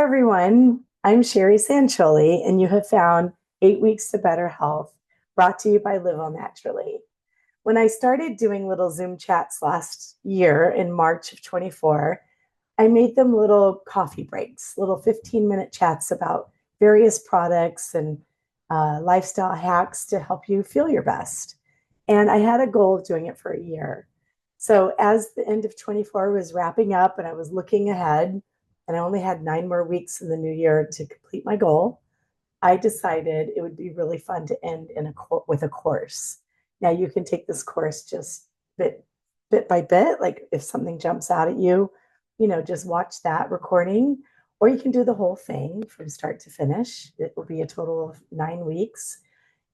everyone. I'm Sherry Sancholi, and you have found 8 Weeks to Better Health, brought to you by Live Well Naturally. When I started doing little Zoom chats last year in March of 24, I made them little coffee breaks, little 15-minute chats about various products and lifestyle hacks to help you feel your best. And I had a goal of doing it for a year. So as the end of 24 was wrapping up and I was looking ahead, and I only had 9 more weeks in the new year to complete my goal, I decided it would be really fun to end with a course. Now you can take this course just bit by bit, like if something jumps out at you, just watch that recording, or you can do the whole thing from start to finish. It will be a total of 9 weeks.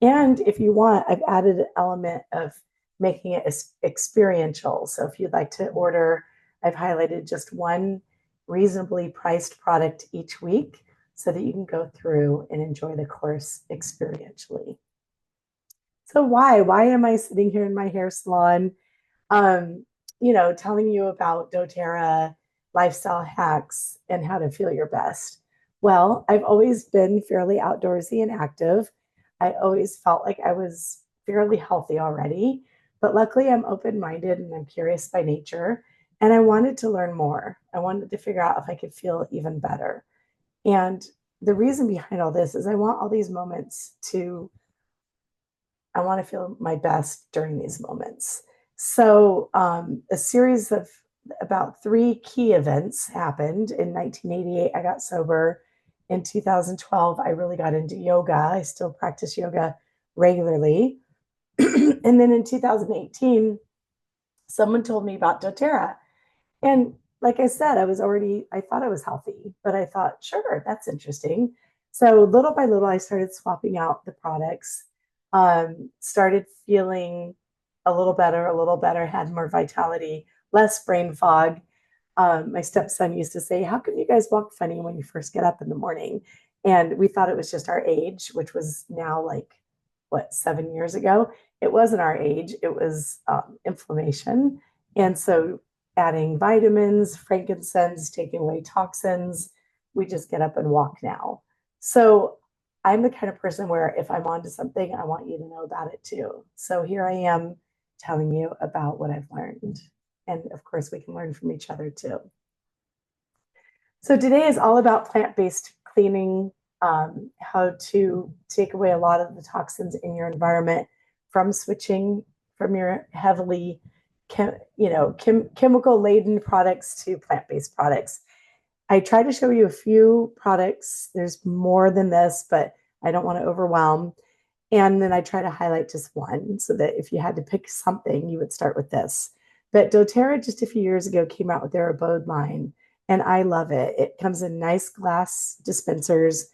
And if you want, I've added an element of making it experiential. So if you'd like to order, I've highlighted just one reasonably priced product each week so that you can go through and enjoy the course experientially. So why am I sitting here in my hair salon, um, telling you about doTERRA lifestyle hacks and how to feel your best? Well, I've always been fairly outdoorsy and active. I always felt like I was fairly healthy already, but luckily I'm open-minded and I'm curious by nature. And I wanted to learn more. I wanted to figure out if I could feel even better. And the reason behind all this is I want all these moments to I want to feel my best during these moments. So, a series of about three key events happened. In 1988, I got sober. In 2012, I really got into yoga. I still practice yoga regularly. And then in 2018, someone told me about doTERRA. And like I said, I thought I was healthy, but I thought, sure, that's interesting. So little by little, I started swapping out the products, started feeling a little better, had more vitality, less brain fog. My stepson used to say, how come you guys walk funny when you first get up in the morning? And we thought it was just our age, which was now like, what, 7 years ago? It wasn't our age, it was inflammation. And so adding vitamins, frankincense, taking away toxins, we just get up and walk now. So I'm the kind of person where if I'm onto something, I want you to know about it too. So here I am telling you about what I've learned. And of course, we can learn from each other too. So today is all about plant-based cleaning, how to take away a lot of the toxins in your environment from switching from your heavily chemical laden products to plant-based products. I try to show you a few products. There's more than this, but I don't want to overwhelm. And then I try to highlight just one so that if you had to pick something, you would start with this. But doTERRA just a few years ago came out with their Abode line, and I love it. It comes in nice glass dispensers.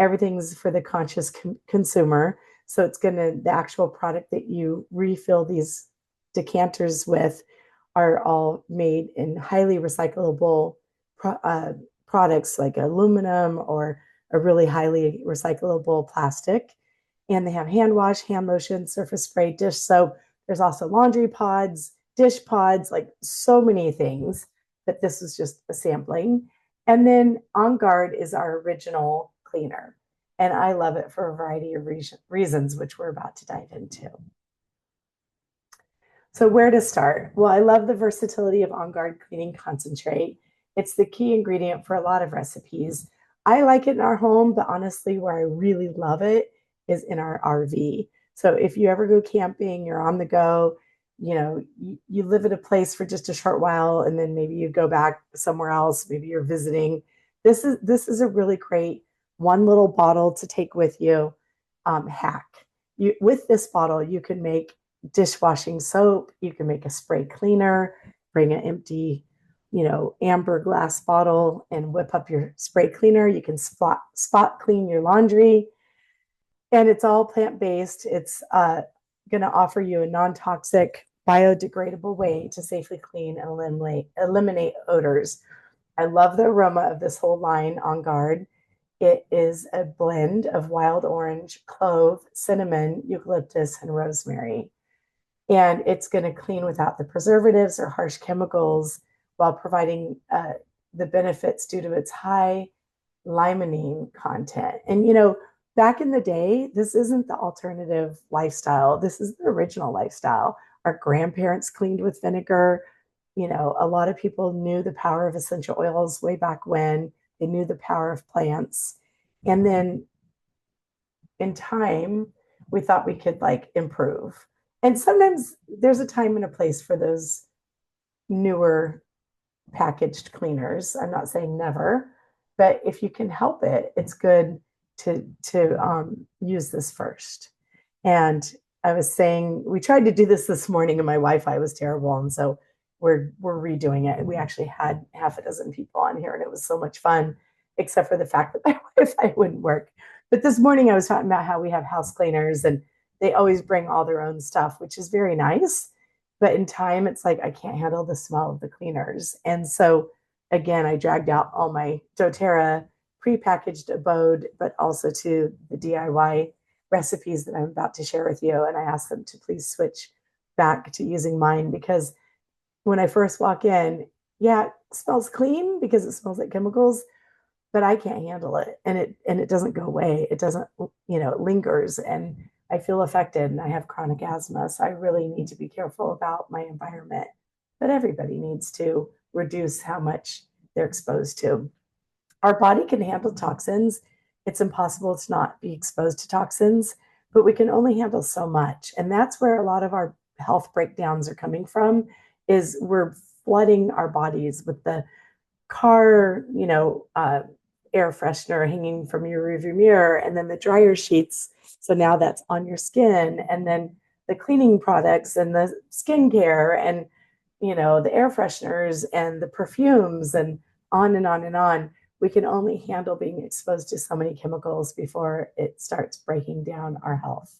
Everything's for the conscious consumer. So the actual product that you refill these decanters with are all made in highly recyclable products like aluminum or a really highly recyclable plastic. And they have hand wash, hand lotion, surface spray, dish soap. There's also laundry pods, dish pods, like so many things, but this is just a sampling. And then On Guard is our original cleaner. And I love it for a variety of reasons, which we're about to dive into. So where to start? Well, I love the versatility of On Guard cleaning concentrate. It's the key ingredient for a lot of recipes. I like it in our home, but honestly, where I really love it is in our RV. So if you ever go camping, you're on the go, you live at a place for just a short while, and then maybe you go back somewhere else, maybe you're visiting. This is a really great one little bottle to take with you hack. With this bottle, you can make dishwashing soap, you can make a spray cleaner, bring an empty, amber glass bottle and whip up your spray cleaner. You can spot clean your laundry, and it's all plant-based. It's going to offer you a non-toxic, biodegradable way to safely clean and eliminate odors. I love the aroma of this whole line On Guard. It is a blend of wild orange, clove, cinnamon, eucalyptus, and rosemary. And it's going to clean without the preservatives or harsh chemicals while providing the benefits due to its high limonene content. And, back in the day, this isn't the alternative lifestyle. This is the original lifestyle. Our grandparents cleaned with vinegar. A lot of people knew the power of essential oils way back when. They knew the power of plants. And then in time, we thought we could like improve. And sometimes there's a time and a place for those newer packaged cleaners. I'm not saying never, but if you can help it, it's good to use this first. And I was saying we tried to do this morning, and my Wi-Fi was terrible, and so we're redoing it. We actually had half a dozen people on here, and it was so much fun, except for the fact that my Wi-Fi wouldn't work. But this morning I was talking about how we have house cleaners, and they always bring all their own stuff, which is very nice. But in time, it's like I can't handle the smell of the cleaners, and so again, I dragged out all my DoTerra prepackaged abode, but also to the DIY recipes that I'm about to share with you. And I asked them to please switch back to using mine because when I first walk in, yeah, it smells clean because it smells like chemicals, but I can't handle it. And it doesn't go away. It doesn't, it lingers and I feel affected and I have chronic asthma. So I really need to be careful about my environment. But everybody needs to reduce how much they're exposed to. Our body can handle toxins. It's impossible to not be exposed to toxins, but we can only handle so much. And that's where a lot of our health breakdowns are coming from is we're flooding our bodies with the car, air freshener hanging from your rearview mirror, and then the dryer sheets. So now that's on your skin, and then the cleaning products and the skincare and the air fresheners and the perfumes and on and on and on. We can only handle being exposed to so many chemicals before it starts breaking down our health.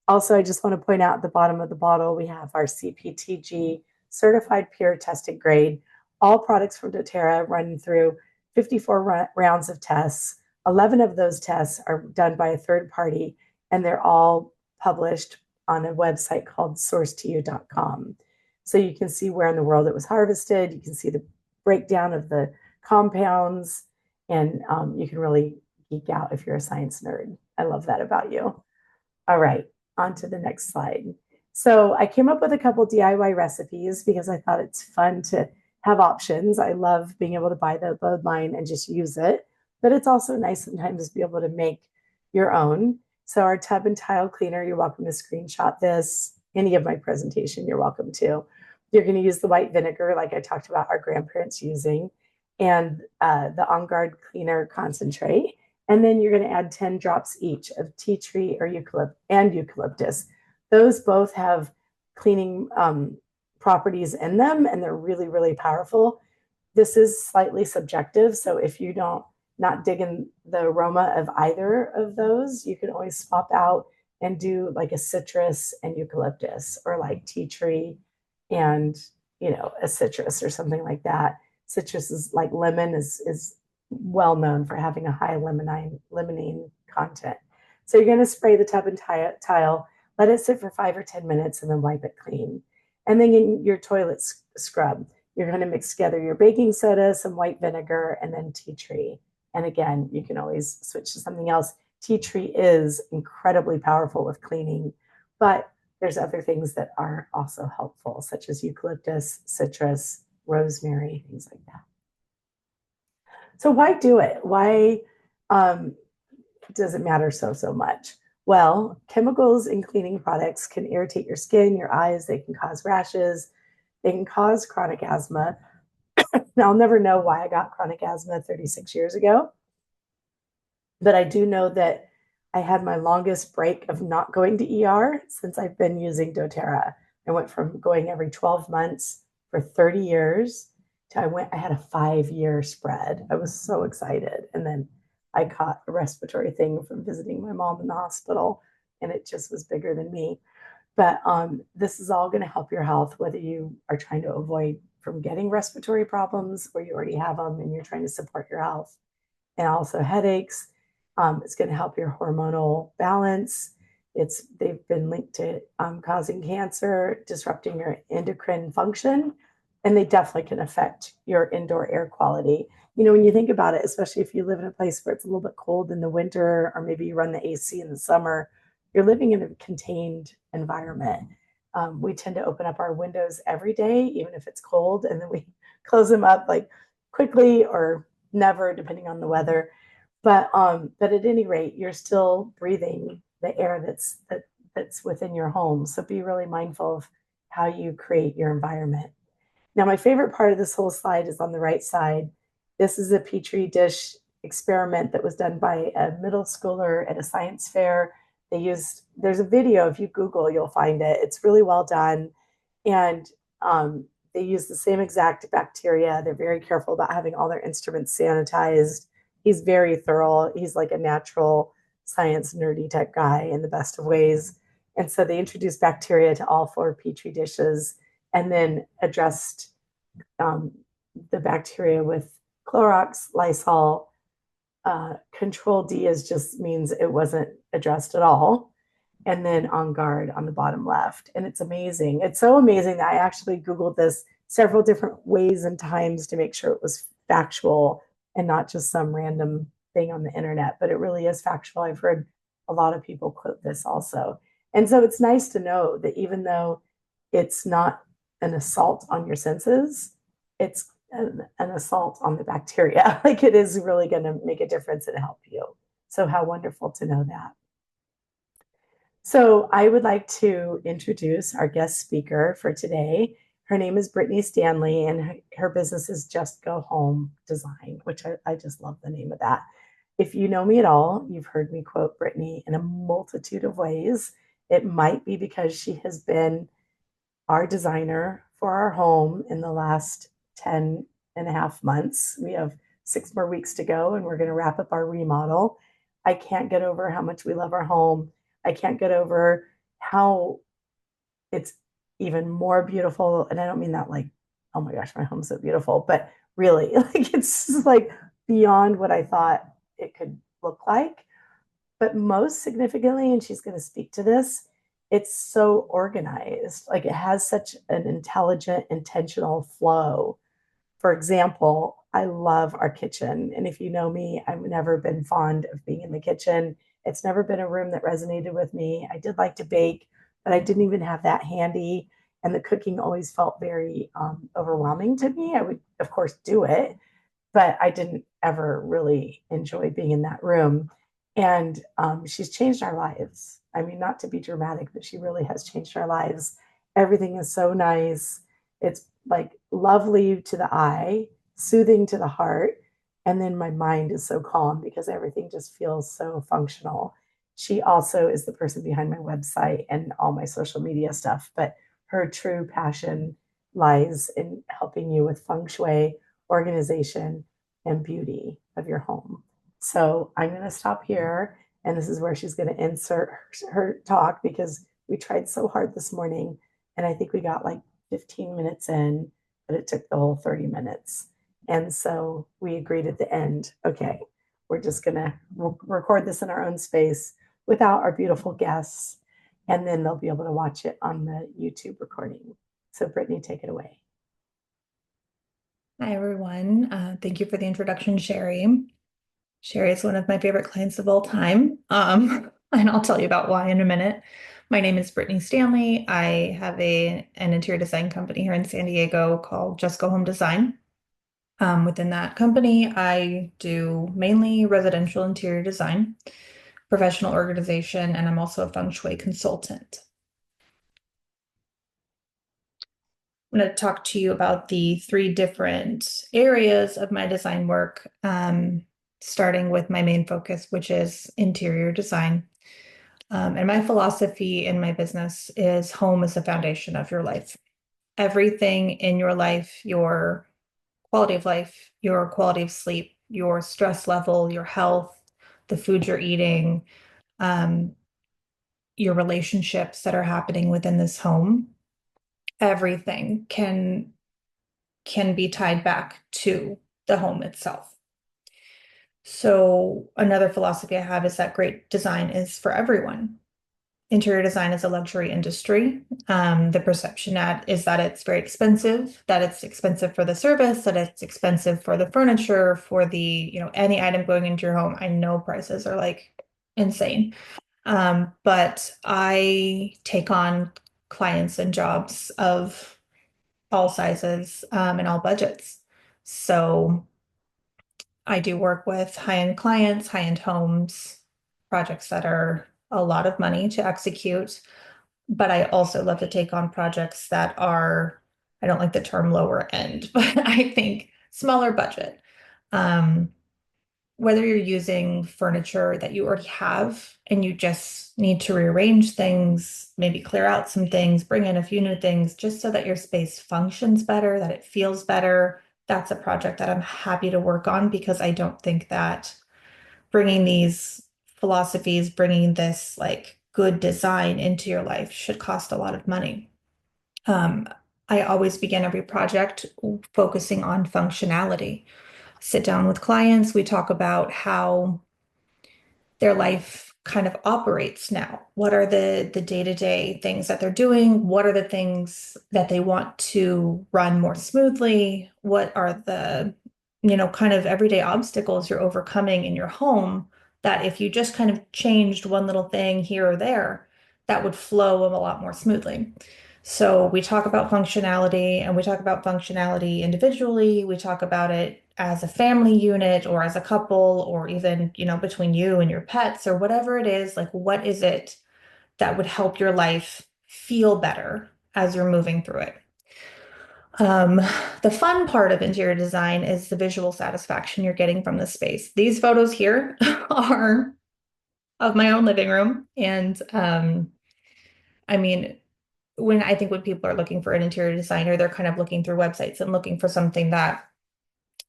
Also, I just want to point out at the bottom of the bottle, we have our CPTG certified pure tested grade. All products from doTERRA run through 54 rounds of tests. 11 of those tests are done by a third party, and they're all published on a website called source2u.com. So you can see where in the world it was harvested. You can see the breakdown of the compounds, and you can really geek out if you're a science nerd. I love that about you. All right, on to the next slide. So I came up with a couple DIY recipes because I thought it's fun to have options. I love being able to buy the abode line and just use it, but it's also nice sometimes to be able to make your own. So our tub and tile cleaner, you're welcome to screenshot this. Any of my presentation, you're welcome to. You're going to use the white vinegar like I talked about our grandparents using, and the On Guard cleaner concentrate. And then you're going to add 10 drops each of tea tree or eucalyptus. Those both have cleaning properties in them, and they're really, really powerful. This is slightly subjective. So if you don't not dig in the aroma of either of those, you can always swap out and do like a citrus and eucalyptus, or like tea tree and a citrus or something like that. Citrus is like lemon is well known for having a high limonene content. So you're going to spray the tub and tile, let it sit for 5 or 10 minutes, and then wipe it clean. And then in your toilet scrub, you're going to mix together your baking soda, some white vinegar, and then tea tree. And again, you can always switch to something else. Tea tree is incredibly powerful with cleaning, but there's other things that are also helpful, such as eucalyptus, citrus, rosemary, things like that. So why do it? Why does it matter so much? Well, chemicals in cleaning products can irritate your skin, your eyes, they can cause rashes, they can cause chronic asthma. Now, I'll never know why I got chronic asthma 36 years ago, but I do know that I had my longest break of not going to ER since I've been using doTERRA. I went from going every 12 months for 30 years to I had a 5-year spread. I was so excited. And then I caught a respiratory thing from visiting my mom in the hospital, and it just was bigger than me. But this is all going to help your health, whether you are trying to avoid from getting respiratory problems or you already have them and you're trying to support your health, and also headaches. It's going to help your hormonal balance. They've been linked to causing cancer, disrupting your endocrine function, and they definitely can affect your indoor air quality. When you think about it, especially if you live in a place where it's a little bit cold in the winter, or maybe you run the AC in the summer, you're living in a contained environment. We tend to open up our windows every day, even if it's cold, and then we close them up like quickly or never, depending on the weather. But at any rate, you're still breathing the air that's within your home. So be really mindful of how you create your environment. Now, my favorite part of this whole slide is on the right side. This is a Petri dish experiment that was done by a middle schooler at a science fair. There's a video, if you Google, you'll find it. It's really well done. And they use the same exact bacteria. They're very careful about having all their instruments sanitized. He's very thorough. He's like a natural science nerdy type guy in the best of ways. And so they introduced bacteria to all 4 Petri dishes and then addressed um, the bacteria with Clorox, Lysol. Control D is just means it wasn't addressed at all. And then On Guard on the bottom left. And it's amazing. It's so amazing that I actually Googled this several different ways and times to make sure it was factual and not just some random thing on the internet, but it really is factual. I've heard a lot of people quote this also. And so it's nice to know that even though it's not an assault on your senses, it's an assault on the bacteria. Like it is really going to make a difference and help you. So, how wonderful to know that. So, I would like to introduce our guest speaker for today. Her name is Brittany Stanley, and her business is Just Go Home Design, which I just love the name of that. If you know me at all, you've heard me quote Brittany in a multitude of ways. It might be because she has been our designer for our home in the last 10 and a half months. We have 6 more weeks to go, and we're going to wrap up our remodel. I can't get over how much we love our home. I can't get over how it's even more beautiful. And I don't mean that like, oh my gosh, my home's so beautiful, but really, like it's like beyond what I thought it could look like. But most significantly, and she's going to speak to this, it's so organized. Like it has such an intelligent, intentional flow. For example, I love our kitchen. And if you know me, I've never been fond of being in the kitchen. It's never been a room that resonated with me. I did like to bake, but I didn't even have that handy. And the cooking always felt very overwhelming to me. I would, of course, do it, but I didn't ever really enjoy being in that room. And she's changed our lives. I mean, not to be dramatic, but she really has changed our lives. Everything is so nice. It's like lovely to the eye, soothing to the heart. And then my mind is so calm because everything just feels so functional. She also is the person behind my website and all my social media stuff, but her true passion lies in helping you with feng shui, organization, and beauty of your home. So I'm going to stop here. And this is where she's going to insert her talk because we tried so hard this morning. And I think we got like 15 minutes in, but it took the whole 30 minutes. And so we agreed at the end, okay, we're just going to record this in our own space without our beautiful guests. And then they'll be able to watch it on the YouTube recording. So, Brittany, take it away. Hi, everyone. Thank you for the introduction, Sherry. Sherry is one of my favorite clients of all time. And I'll tell you about why in a minute. My name is Brittany Stanley. I have an interior design company here in San Diego called Just Go Home Design. Within that company, I do mainly residential interior design, professional organization, and I'm also a feng shui consultant. I'm going to talk to you about the 3 different areas of my design work, starting with my main focus, which is interior design. And my philosophy in my business is home is the foundation of your life. Everything in your life, your quality of life, your quality of sleep, your stress level, your health, the food you're eating, your relationships that are happening within this home, everything can be tied back to the home itself. So another philosophy I have is that great design is for everyone. interior design is a luxury industry. The perception is that it's very expensive, that it's expensive for the service, that it's expensive for the furniture, for the, any item going into your home. I know prices are like insane. But I take on clients and jobs of all sizes, and all budgets. So I do work with high-end clients, high-end homes, projects that are a lot of money to execute. But I also love to take on projects that are, I don't like the term lower end, but I think smaller budget. Um, Whether you're using furniture that you already have and you just need to rearrange things, maybe clear out some things, bring in a few new things, just so that your space functions better, that it feels better. That's a project that I'm happy to work on because I don't think that bringing these philosophies, bringing this like good design into your life should cost a lot of money. Um, I always begin every project focusing on functionality. Sit down with clients, we talk about how their life kind of operates now. What are the day-to-day things that they're doing? What are the things that they want to run more smoothly? What are the, kind of everyday obstacles you're overcoming in your home that if you just kind of changed one little thing here or there, that would flow a lot more smoothly. So we talk about functionality and we talk about functionality individually. We talk about it as a family unit or as a couple or even, between you and your pets or whatever it is. Like, what is it that would help your life feel better as you're moving through it? Um, the fun part of interior design is the visual satisfaction you're getting from the space. These photos here are of my own living room. And I mean, when people are looking for an interior designer, they're kind of looking through websites and looking for something that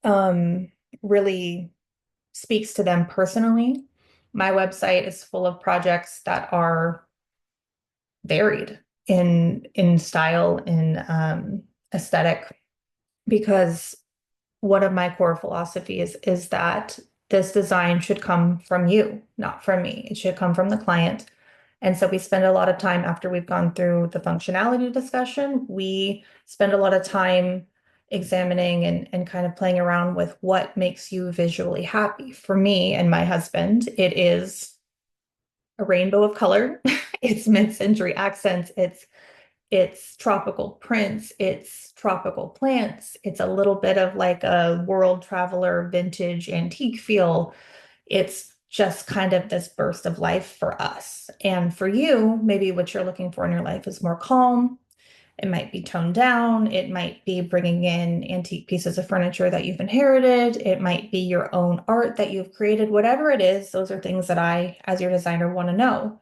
um, really speaks to them personally. My website is full of projects that are varied in style, in aesthetic, because one of my core philosophies is that this design should come from you, not from me. It should come from the client. And so we spend a lot of time after we've gone through the functionality discussion, we spend a lot of time examining and kind of playing around with what makes you visually happy. For me and my husband, it is a rainbow of color. It's mid-century accents. It's tropical prints, it's tropical plants, it's a little bit of like a world traveler vintage antique feel. It's just kind of this burst of life for us. And for you, maybe what you're looking for in your life is more calm. It might be toned down. It might be bringing in antique pieces of furniture that you've inherited. It might be your own art that you've created. Whatever it is, those are things that I, as your designer, want to know.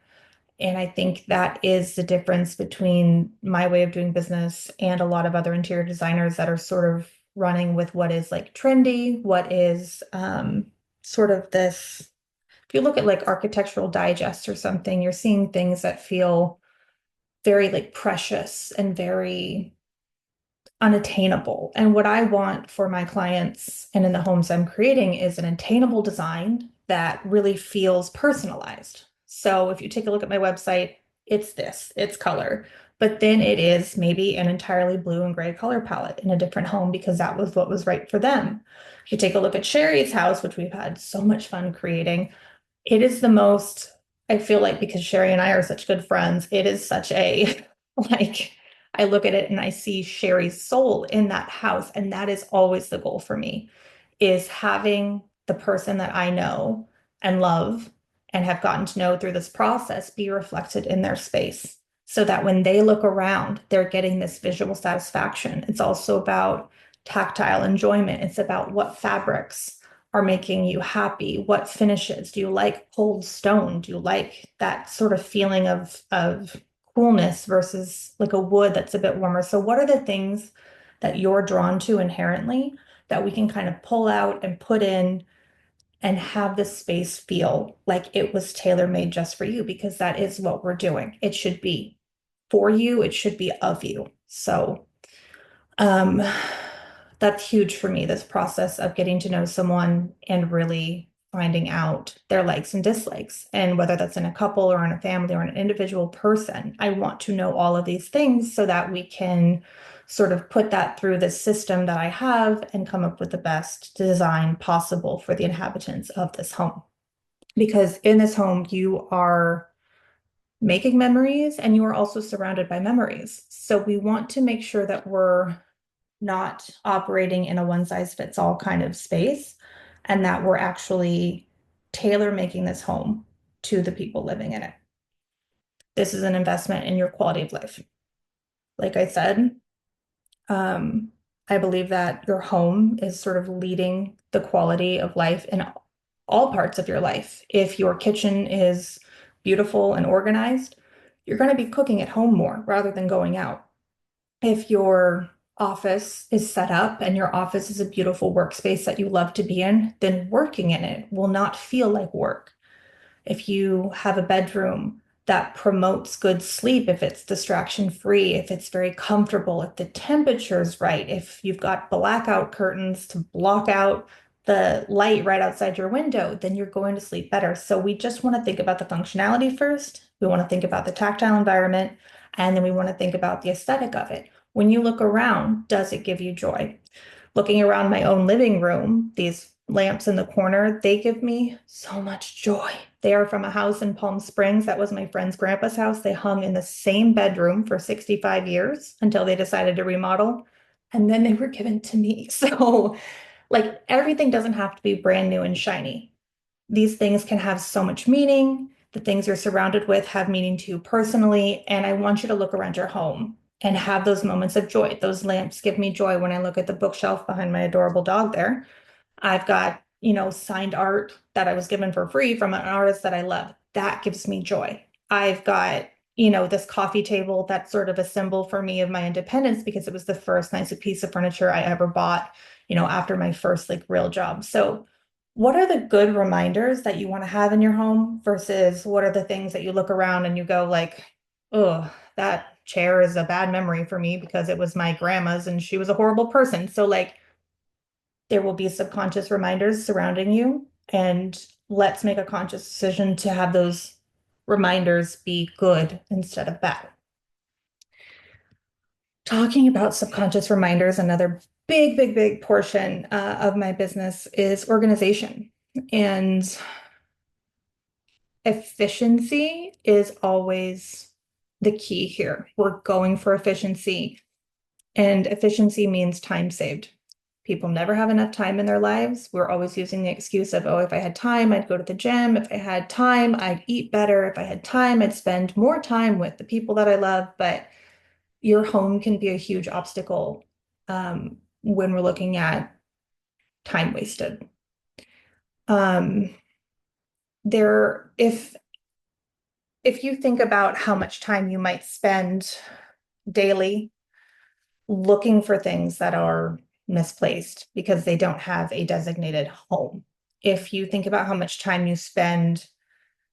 And I think that is the difference between my way of doing business and a lot of other interior designers that are sort of running with what is like trendy, what is sort of this. If you look at like Architectural Digest or something, you're seeing things that feel very like precious and very unattainable. And what I want for my clients and in the homes I'm creating is an attainable design that really feels personalized. So if you take a look at my website, it's color, but then it is maybe an entirely blue and gray color palette in a different home because that was what was right for them. If you take a look at Sherry's house, which we've had so much fun creating, it is the most, I feel like because Sherry and I are such good friends, it is such a like I look at it and I see Sherry's soul in that house. And that is always the goal for me, is having the person that I know and love and have gotten to know through this process be reflected in their space so that when they look around, they're getting this visual satisfaction. It's also about tactile enjoyment. It's about what fabrics are making you happy. What finishes? Do you like cold stone? Do you like that sort of feeling of coolness versus like a wood that's a bit warmer? So what are the things that you're drawn to inherently that we can kind of pull out and put in and have the space feel like it was tailor-made just for you? Because that is what we're doing. It should be for you, it should be of you. So um that's huge for me, this process of getting to know someone and really finding out their likes and dislikes. And whether that's in a couple or in a family or an individual person, I want to know all of these things so that we can sort of put that through the system that I have and come up with the best design possible for the inhabitants of this home. Because in this home, you are making memories and you are also surrounded by memories. So we want to make sure that we're not operating in a one size fits all kind of space and that we're actually tailor making this home to the people living in it. This is an investment in your quality of life. Like I said, um, I believe that your home is sort of leading the quality of life in all parts of your life. If your kitchen is beautiful and organized, you're going to be cooking at home more rather than going out. If your office is set up and your office is a beautiful workspace that you love to be in, then working in it will not feel like work. If you have a bedroom that promotes good sleep, if it's distraction free, if it's very comfortable, if the temperature's right, if you've got blackout curtains to block out the light right outside your window, then you're going to sleep better. So we just want to think about the functionality first. We want to think about the tactile environment, and then we want to think about the aesthetic of it. When you look around, does it give you joy? Looking around my own living room, these lamps in the corner, they give me so much joy. They are from a house in Palm Springs. That was my friend's grandpa's house. They hung in the same bedroom for 65 years until they decided to remodel. And then they were given to me. So, like, everything doesn't have to be brand new and shiny. These things can have so much meaning. The things you're surrounded with have meaning to you personally. And I want you to look around your home and have those moments of joy. Those lamps give me joy when I look at the bookshelf behind my adorable dog there. I've got, signed art that I was given for free from an artist that I love. That gives me joy. I've got, this coffee table that's sort of a symbol for me of my independence because it was the first nice piece of furniture I ever bought, after my first like real job. So what are the good reminders that you want to have in your home versus what are the things that you look around and you go like, oh, that chair is a bad memory for me because it was my grandma's and she was a horrible person. So like there will be subconscious reminders surrounding you, and let's make a conscious decision to have those reminders be good instead of bad. Talking about subconscious reminders, another big, big, big portion of my business is organization. And efficiency is always the key here. We're going for efficiency, and efficiency means time saved. People never have enough time in their lives. We're always using the excuse of, oh, if I had time, I'd go to the gym. If I had time, I'd eat better. If I had time, I'd spend more time with the people that I love. But your home can be a huge obstacle when we're looking at time wasted. Um, if you think about how much time you might spend daily looking for things that are misplaced because they don't have a designated home. If you think about how much time you spend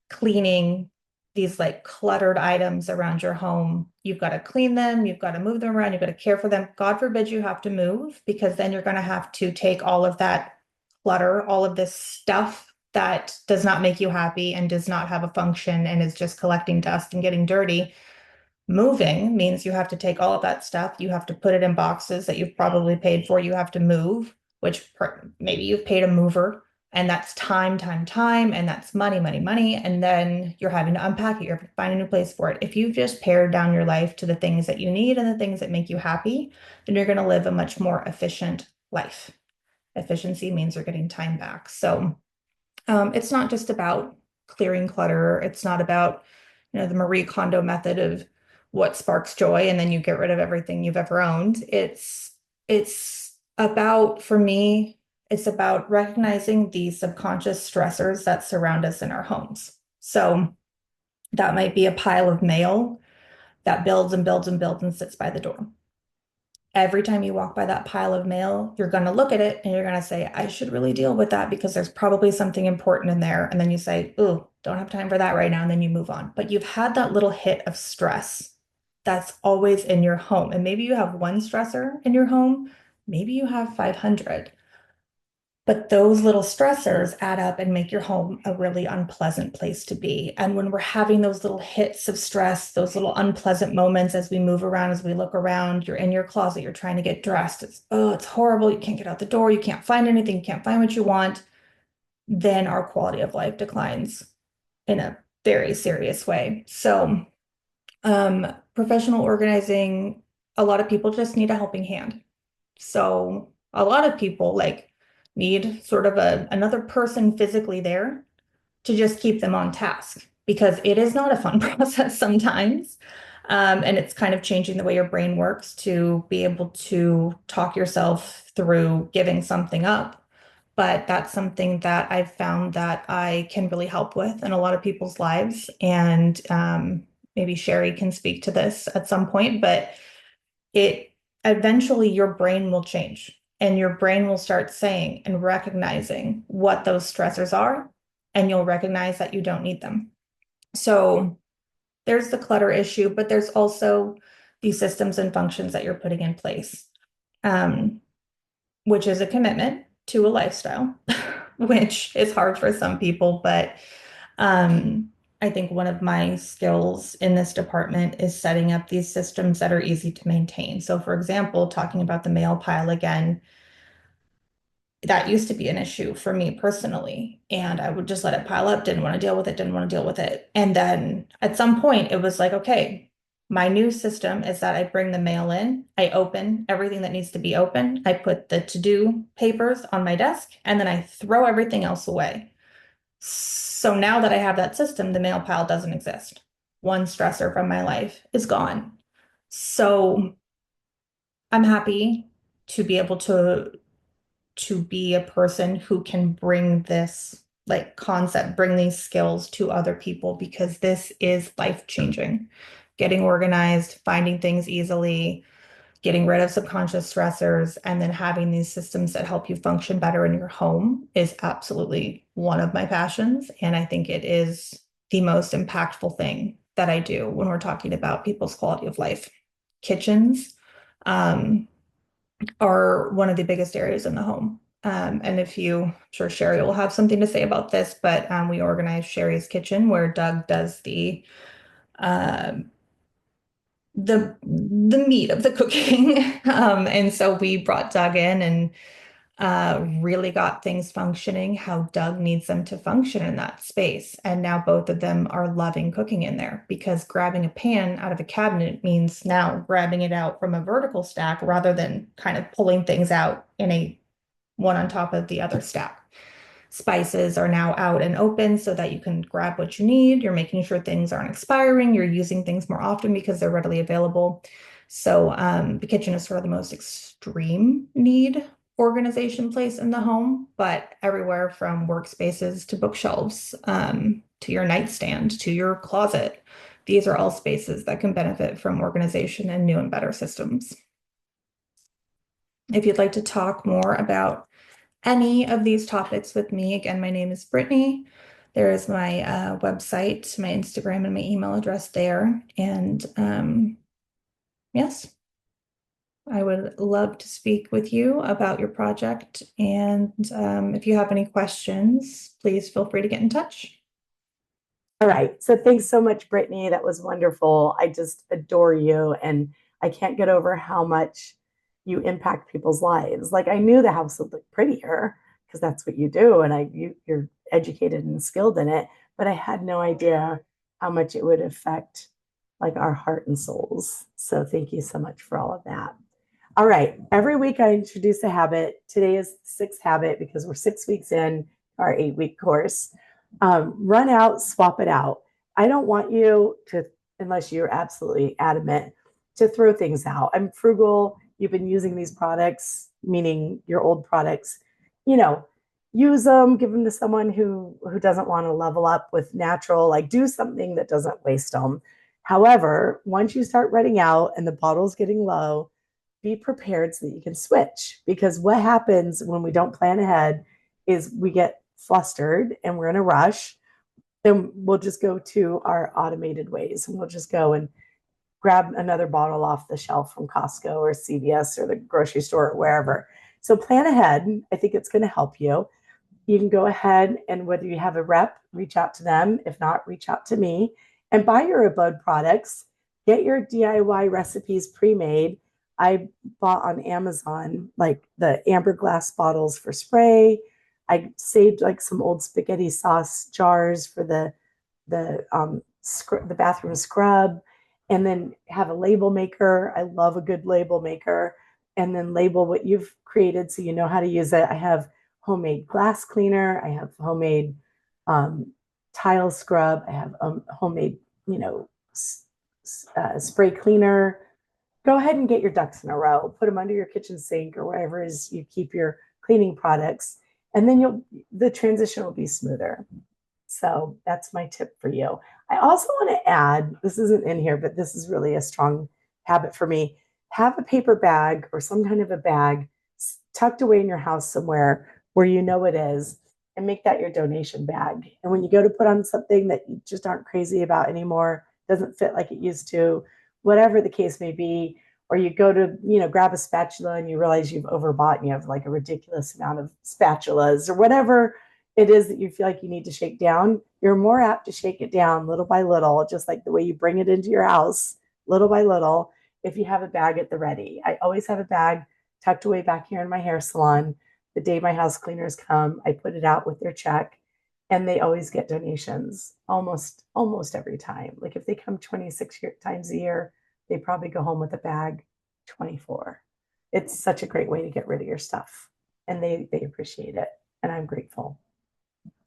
cleaning these like cluttered items around your home, you've got to clean them, you've got to move them around, you've got to care for them. God forbid you have to move because then you're going to have to take all of that clutter, all of this stuff that does not make you happy and does not have a function and is just collecting dust and getting dirty. Moving means you have to take all of that stuff, you have to put it in boxes that you've probably paid for, you have to move, which maybe you've paid a mover, and that's time, and that's money, money, money, and then you're having to unpack it, you have to find a new place for it. If you've just pared down your life to the things that you need and the things that make you happy, then you're going to live a much more efficient life. Efficiency means you're getting time back. So it's not just about clearing clutter. It's not about, the Marie Kondo method of what sparks joy and then you get rid of everything you've ever owned. It's about, for me, it's about recognizing the subconscious stressors that surround us in our homes. So that might be a pile of mail that builds and builds and builds and sits by the door. Every time you walk by that pile of mail, you're going to look at it and you're going to say, I should really deal with that because there's probably something important in there. And then you say, ooh, don't have time for that right now. And then you move on. But you've had that little hit of stress that's always in your home. And maybe you have one stressor in your home, maybe you have 500. But those little stressors add up and make your home a really unpleasant place to be. And when we're having those little hits of stress, those little unpleasant moments as we move around, as we look around, you're in your closet, you're trying to get dressed. It's horrible. You can't get out the door. You can't find anything. You can't find what you want. Then our quality of life declines in a very serious way. So, professional organizing, a lot of people just need a helping hand. So a lot of people like need sort of another person physically there to just keep them on task because it is not a fun process sometimes. And it's kind of changing the way your brain works to be able to talk yourself through giving something up. But that's something that I've found that I can really help with in a lot of people's lives. And maybe Sherry can speak to this at some point, but it eventually your brain will change and your brain will start saying and recognizing what those stressors are, and you'll recognize that you don't need them. So there's the clutter issue, but there's also these systems and functions that you're putting in place, um, which is a commitment to a lifestyle, which is hard for some people, but I think one of my skills in this department is setting up these systems that are easy to maintain. So, for example, talking about the mail pile again, that used to be an issue for me personally. And I would just let it pile up, didn't want to deal with it, didn't want to deal with it. And then at some point, it was like, okay, my new system is that I bring the mail in, I open everything that needs to be opened, I put the to-do papers on my desk, and then I throw everything else away. So now that I have that system, the mail pile doesn't exist. One stressor from my life is gone. So I'm happy to be able to be a person who can bring this like concept, bring these skills to other people because this is life changing. Getting organized, finding things easily, getting rid of subconscious stressors, and then having these systems that help you function better in your home is absolutely one of my passions. And I think it is the most impactful thing that I do when we're talking about people's quality of life. Kitchens um, are one of the biggest areas in the home. And if you, I'm sure Sherry will have something to say about this, but we organize Sherry's Kitchen where Doug does um, the meat of the cooking. And so we brought Doug in and really got things functioning how Doug needs them to function in that space. And now both of them are loving cooking in there because grabbing a pan out of a cabinet means now grabbing it out from a vertical stack rather than kind of pulling things out in a one on top of the other stack. Spices are now out and open so that you can grab what you need. You're making sure things aren't expiring. You're using things more often because they're readily available. So the kitchen is sort of the most extreme need organization place in the home, but everywhere from workspaces to bookshelves, to your nightstand, to your closet. These are all spaces that can benefit from organization and new and better systems. If you'd like to talk more about any of these topics with me, again, my name is Brittany. There is my website, my Instagram, and my email address there. And yes, I would love to speak with you about your project. And if you have any questions, please feel free to get in touch. All right. So thanks so much, Brittany. That was wonderful. I just adore you. And I can't get over how much you impact people's lives. Like I knew the house would look prettier because that's what you do. And you're educated and skilled in it, but I had no idea how much it would affect like our heart and souls. So thank you so much for all of that. All right. Every week I introduce a habit. Today is the sixth habit because we're 6 weeks in our 8 week course. Run out, swap it out. I don't want you to, unless you're absolutely adamant, to throw things out. I'm frugal. You've been using these products, meaning your old products, you know, use them, give them to someone who doesn't want to level up with natural, like do something that doesn't waste them. However, once you start running out and the bottle's getting low, be prepared so that you can switch. Because what happens when we don't plan ahead is we get flustered and we're in a rush. Then we'll just go to our automated ways and we'll just go and grab another bottle off the shelf from Costco or CVS or the grocery store or wherever. So plan ahead. I think it's going to help you. You can go ahead and whether you have a rep, reach out to them. If not, reach out to me and buy your Abode products. Get your DIY recipes pre-made. I bought on Amazon like the amber glass bottles for spray. I saved like some old spaghetti sauce jars for the bathroom scrub, and then have a label maker. I love a good label maker, and then label what you've created so you know how to use it. I have homemade glass cleaner. I have homemade um, tile scrub. I have homemade, you know, spray cleaner. Go ahead and get your ducks in a row. Put them under your kitchen sink or wherever it is you keep your cleaning products, and then the transition will be smoother. So that's my tip for you. I also want to add, this isn't in here, but this is really a strong habit for me. Have a paper bag or some kind of a bag tucked away in your house somewhere where you know it is, and make that your donation bag. And when you go to put on something that you just aren't crazy about anymore, doesn't fit like it used to, whatever the case may be, or you go to, grab a spatula and you realize you've overbought and you have like a ridiculous amount of spatulas or whatever it is that you feel like you need to shake down, you're more apt to shake it down little by little, just like the way you bring it into your house, little by little, if you have a bag at the ready. I always have a bag tucked away back here in my hair salon. The day my house cleaners come, I put it out with their check, and they always get donations almost every time. Like if they come 26 times a year, they probably go home with a bag 24. It's such a great way to get rid of your stuff, and they appreciate it, and I'm grateful.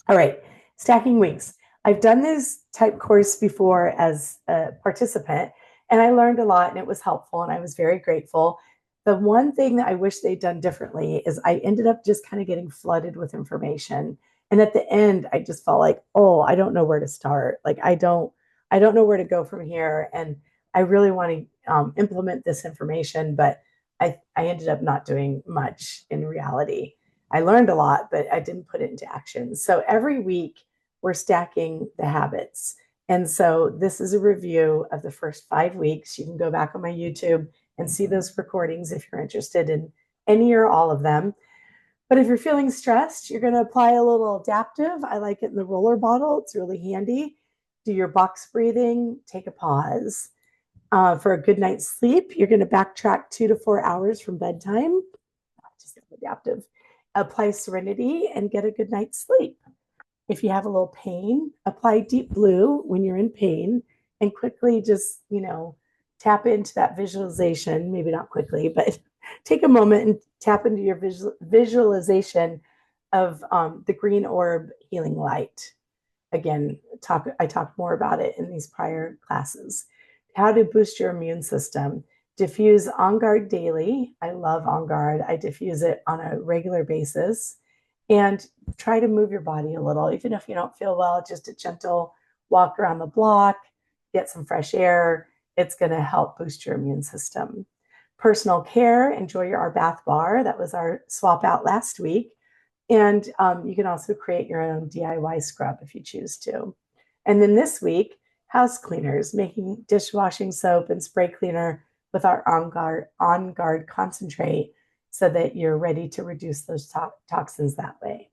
All right, stacking weeks. I've done this type course before as a participant, and I learned a lot, and it was helpful, and I was very grateful. The one thing that I wish they'd done differently is I ended up just kind of getting flooded with information. And at the end, I just felt like, oh, I don't know where to start. Like I don't know where to go from here. And I really want to implement this information, but I ended up not doing much in reality. I learned a lot, but I didn't put it into action. So every week we're stacking the habits. And so this is a review of the first 5 weeks. You can go back on my YouTube and see those recordings if you're interested in any or all of them. But if you're feeling stressed, you're going to apply a little adaptive. I like it in the roller bottle. It's really handy. Do your box breathing, take a pause. For a good night's sleep, you're going to backtrack 2 to 4 hours from bedtime. Just adaptive. Apply serenity and get a good night's sleep. If you have a little pain, apply deep blue when you're in pain and quickly just, tap into that visualization. Maybe not quickly, but take a moment and tap into your visualization of the green orb healing light. Again, I talked more about it in these prior classes. How to boost your immune system. Diffuse On Guard daily. I love On Guard. I diffuse it on a regular basis. And try to move your body a little, even if you don't feel well, just a gentle walk around the block, get some fresh air. It's going to help boost your immune system. Personal care, enjoy your Our Bath Bar. That was our swap out last week. And you can also create your own DIY scrub if you choose to. And then this week, house cleaners, making dishwashing soap and spray cleaner with our On Guard concentrate so that you're ready to reduce those toxins that way.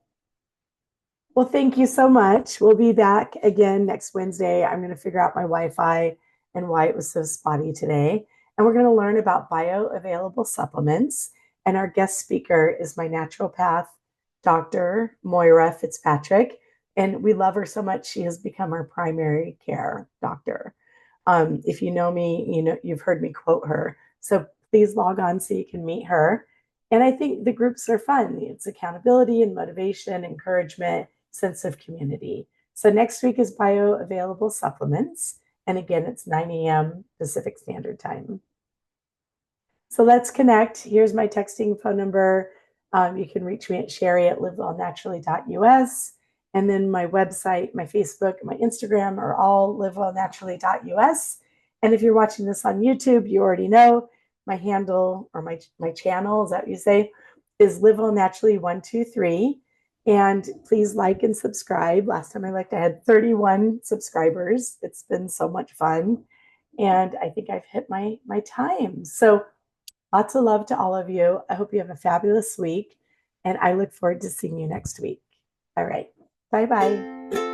Well, thank you so much. We'll be back again next Wednesday. I'm going to figure out my Wi-Fi and why it was so spotty today. And we're going to learn about bioavailable supplements. And our guest speaker is my naturopath, Dr. Moira Fitzpatrick. And we love her so much, she has become our primary care doctor. If you know me, you've heard me quote her. So please log on so you can meet her. And I think the groups are fun. It's accountability and motivation, encouragement, sense of community. So next week is bioavailable supplements. And again, it's 9 a.m. Pacific Standard Time. So let's connect. Here's my texting phone number. You can reach me at sherry@livewellnaturally.us. And then my website, my Facebook, my Instagram are all livewellnaturally.us. And if you're watching this on YouTube, you already know my handle or my channel, is that what you say, is livewellnaturally123. And please like and subscribe. Last time I looked, I had 31 subscribers. It's been so much fun. And I think I've hit my time. So Lots of love to all of you. I hope you have a fabulous week, and I look forward to seeing you next week. All right. Bye bye.